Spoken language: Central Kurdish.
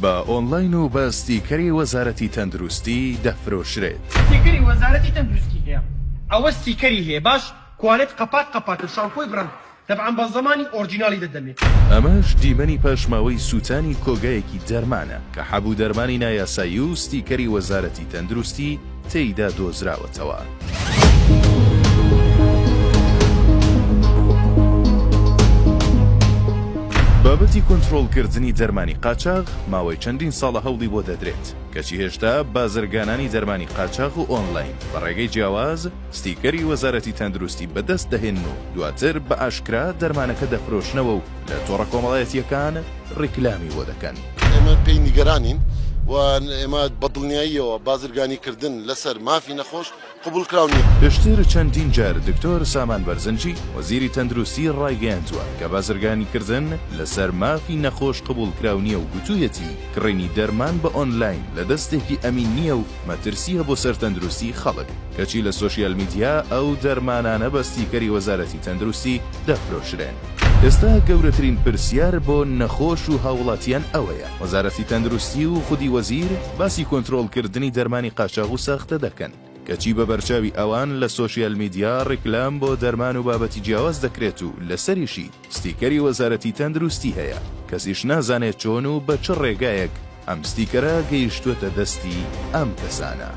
با ئۆنلاین و بە ستیکەری وەزارەتی تەندروستی دەفرۆشرێت. ستیکەری وەزارەتی تەندروستی هەیە، ئەوە ستیکەری هەیە باش کوالێت قەپات و شامپۆی بڕن دەبعەن بە زەمانی ئۆرجینالی دەدەمێت. ئەمەش دیمەنی پاشماوەی سووتانی کۆگایەکی دەرمانە کە حەبوو دەرمانی نایاسایی و ستیکەری وەزارەتی تەندروستی تێیدا دۆزراوەتەوە. بابەتی کۆنتڕۆڵکردنی دەرمانی قاچاغ ماوەی چەندین ساڵە هەوڵی بۆ دەدرێت کەچی هێشتا بازرگانانی دەرمانی قاچاغ و ئۆنلاین بە ڕێگەی جیاواز ستیکەری وەزارەتی تەندروستی بەدەست دەهێن و دواتر بە ئاشکرا دەرمانەکە دەفرۆشنەوە و لە تۆڕە کۆمەڵایەتیەکان ڕیکلامی بۆ دەکەن. ئێمە پێی نیگەرانین و ئێمە بەدڵنیاییەوە بازرگانیکردن لەسەر مافی نەخۆش قبول کراونی. پێشتر چەندین جار دکتۆر سامان بەرزنجی وەزیری تەندروستی ڕایگەیاندووە کە بازرگانیکردن لەسەر مافی نەخۆش قبول کراونیە و گوتوویەتی کڕینی دەرمان بە ئۆنلاین لە دەستێکی ئەمین نییە و مەترسیە بۆ سەر تەندروستی خەڵک کەچی لە سۆشیال میدیا ئەو دەرمانانە بە ستیکەری وەزارەتی تەندروستی دەفرۆشرێن. ئێستا گەورەترین پرسیار بۆ نەخۆش و هاوڵاتیان ئەوەیە وەزارەتی تەندروستی و خودی وەزیر باسی کۆنتڕۆڵکردنی دەرمانی قاچاغ و ساختە دەکەن کەچی بە بەرچاوی ئەوان لە سۆشیال میدیا ڕیکلام بۆ دەرمان و بابەتی جیاواز دەکرێت و لەسەریشی ستیکەری وەزارەتی تەندروستی هەیە کەسیش نازانێت چۆن و بە چ ڕێگایەک ئەم ستیکەرە گەیشتووەتە دەستی ئەم کەسانە.